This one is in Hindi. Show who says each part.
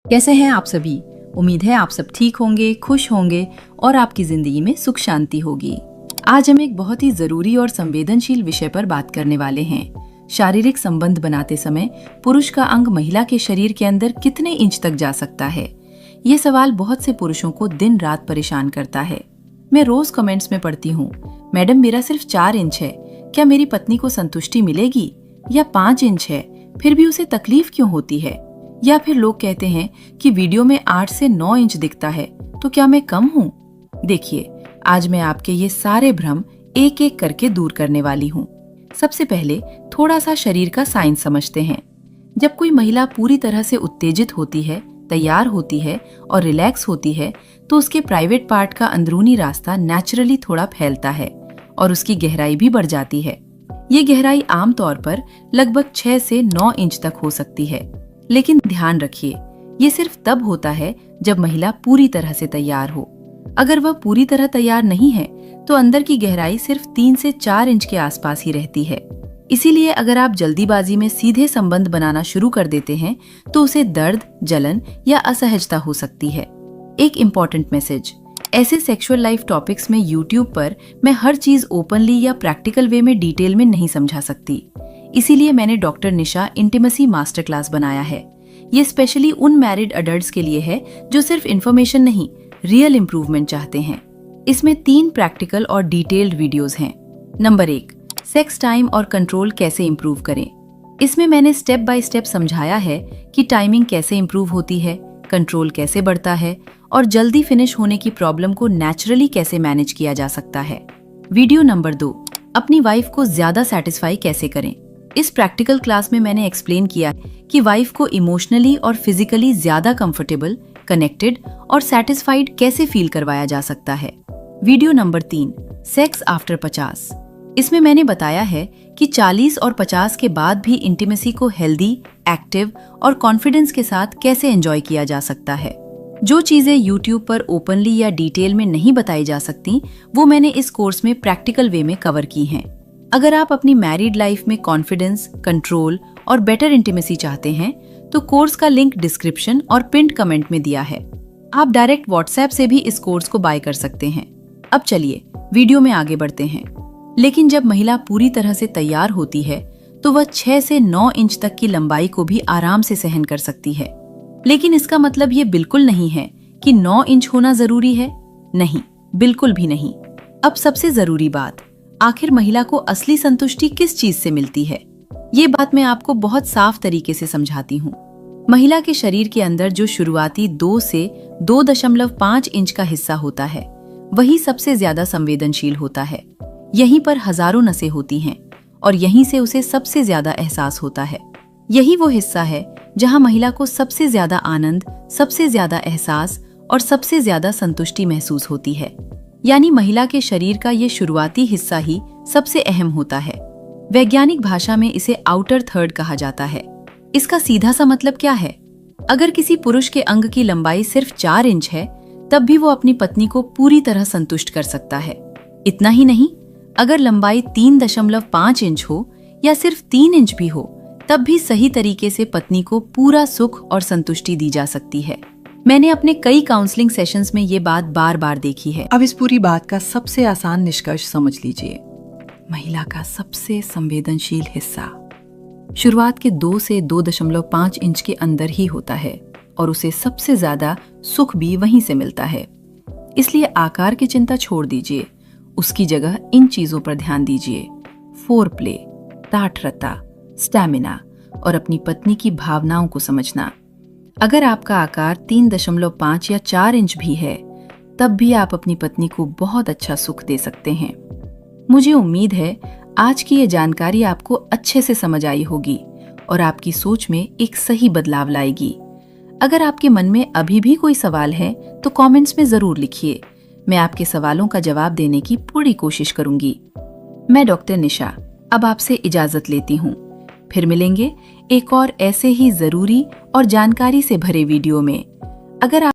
Speaker 1: कैसे हैं आप सभी? उम्मीद है आप सब ठीक होंगे, खुश होंगे और आपकी जिंदगी में सुख शांति होगी। आज हम एक बहुत ही जरूरी और संवेदनशील विषय पर बात करने वाले हैं। शारीरिक संबंध बनाते समय पुरुष का अंग महिला के शरीर के अंदर कितने इंच तक जा सकता है? ये सवाल बहुत से पुरुषों को दिन रात परेशान करता है। मैं रोज कमेंट्स में पढ़ती हूँ, मैडम मेरा सिर्फ 4 इंच है, क्या मेरी पत्नी को संतुष्टि मिलेगी? या 5 इंच है, फिर भी उसे तकलीफ क्यों होती है? या फिर लोग कहते हैं कि वीडियो में 8 से 9 इंच दिखता है, तो क्या मैं कम हूँ? देखिए, आज मैं आपके ये सारे भ्रम एक एक करके दूर करने वाली हूँ। सबसे पहले थोड़ा सा शरीर का साइंस समझते हैं। जब कोई महिला पूरी तरह से उत्तेजित होती है, तैयार होती है और रिलैक्स होती है, तो उसके प्राइवेट पार्ट का अंदरूनी रास्ता नेचुरली थोड़ा फैलता है और उसकी गहराई भी बढ़ जाती है। ये गहराई आमतौर पर लगभग 6 से 9 इंच तक हो सकती है। लेकिन ध्यान रखिए, ये सिर्फ तब होता है जब महिला पूरी तरह से तैयार हो। अगर वह पूरी तरह तैयार नहीं है, तो अंदर की गहराई सिर्फ 3 से 4 इंच के आसपास ही रहती है। इसीलिए अगर आप जल्दीबाजी में सीधे संबंध बनाना शुरू कर देते हैं, तो उसे दर्द, जलन या असहजता हो सकती है। एक इम्पॉर्टेंट मैसेज, ऐसे सेक्सुअल लाइफ टॉपिक्स में यूट्यूब पर मैं हर चीज ओपनली या प्रैक्टिकल वे में डिटेल में नहीं समझा सकती। इसीलिए मैंने डॉक्टर निशा इंटीमेसी मास्टर क्लास बनाया है। ये स्पेशली उन मैरिड अडल्ट्स के लिए है जो सिर्फ इन्फॉर्मेशन नहीं, रियल इम्प्रूवमेंट चाहते हैं। इसमें 3 प्रैक्टिकल और डिटेल्ड वीडियोस हैं। नंबर 1, सेक्स टाइम और कंट्रोल कैसे इम्प्रूव करें। इसमें मैंने स्टेप बाय स्टेप समझाया है कि टाइमिंग कैसे इम्प्रूव होती है, कंट्रोल कैसे बढ़ता है और जल्दी फिनिश होने की प्रॉब्लम को नेचुरली कैसे मैनेज किया जा सकता है। वीडियो नंबर 2, अपनी वाइफ को ज्यादा सेटिस्फाई कैसे करें। इस प्रैक्टिकल क्लास में मैंने एक्सप्लेन किया कि वाइफ को इमोशनली और फिजिकली ज्यादा कंफर्टेबल, कनेक्टेड और सेटिस्फाइड कैसे फील करवाया जा सकता है। Video number 3, sex after 50। इसमें मैंने बताया है कि 40 और 50 के बाद भी इंटीमेसी को हेल्दी, एक्टिव और कॉन्फिडेंस के साथ कैसे एंजॉय किया जा सकता है। जो चीजें यूट्यूब पर ओपनली या डिटेल में नहीं बताई जा सकती, वो मैंने इस कोर्स में प्रैक्टिकल वे में कवर की हैं। अगर आप अपनी मैरिड लाइफ में कॉन्फिडेंस, कंट्रोल और बेटर इंटीमेसी चाहते हैं, तो कोर्स का लिंक डिस्क्रिप्शन और पिन्ड कमेंट में दिया है। आप डायरेक्ट व्हाट्सएप से भी इस कोर्स को बाय कर सकते हैं। अब चलिए वीडियो में आगे बढ़ते हैं। लेकिन जब महिला पूरी तरह से तैयार होती है, तो वह 6 से 9 इंच तक की लंबाई को भी आराम से सहन कर सकती है। लेकिन इसका मतलब ये बिल्कुल नहीं है कि 9 इंच होना जरूरी है। नहीं, बिल्कुल भी नहीं। अब सबसे जरूरी बात, आखिर महिला को असली संतुष्टि किस चीज से मिलती है? ये बात मैं आपको बहुत साफ तरीके से समझाती हूँ। महिला के शरीर के अंदर जो शुरुआती 2 से 2.5 इंच का हिस्सा होता है, वही सबसे ज्यादा संवेदनशील होता है। यहीं पर हजारों नसें होती हैं और यहीं से उसे सबसे ज्यादा एहसास होता है। यही वो हिस्सा है जहां महिला को सबसे ज्यादा आनंद, सबसे ज्यादा एहसास और सबसे ज्यादा संतुष्टि महसूस होती है। यानी महिला के शरीर का ये शुरुआती हिस्सा ही सबसे अहम होता है। वैज्ञानिक भाषा में इसे आउटर थर्ड कहा जाता है। इसका सीधा सा मतलब क्या है? अगर किसी पुरुष के अंग की लंबाई सिर्फ 4 इंच है, तब भी वो अपनी पत्नी को पूरी तरह संतुष्ट कर सकता है। इतना ही नहीं, अगर लंबाई 3.5 इंच हो या सिर्फ 3 इंच भी हो, तब भी सही तरीके से पत्नी को पूरा सुख और संतुष्टि दी जा सकती है। मैंने अपने कई काउंसलिंग सेशंस में ये बात बार बार देखी है।
Speaker 2: अब इस पूरी बात का सबसे आसान निष्कर्ष समझ लीजिए। महिला का सबसे संवेदनशील हिस्सा शुरुआत के 2 से 2.5 इंच के अंदर ही होता है और उसे सबसे ज्यादा सुख भी वहीं से मिलता है। इसलिए आकार की चिंता छोड़ दीजिए, उसकी जगह इन चीजों पर ध्यान दीजिए: फोरप्ले, ताठरता, स्टैमिना और अपनी पत्नी की भावनाओं को समझना। अगर आपका आकार 3.5 या 4 इंच भी है, तब भी आप अपनी पत्नी को बहुत अच्छा सुख दे सकते हैं। मुझे उम्मीद है आज की ये जानकारी आपको अच्छे से समझ आई होगी और आपकी सोच में एक सही बदलाव लाएगी। अगर आपके मन में अभी भी कोई सवाल है, तो कमेंट्स में जरूर लिखिए। मैं आपके सवालों का जवाब देने की पूरी कोशिश करूंगी। मैं डॉक्टर निशा अब आपसे इजाजत लेती हूँ। फिर मिलेंगे एक और ऐसे ही जरूरी और जानकारी से भरे वीडियो में। अगर आप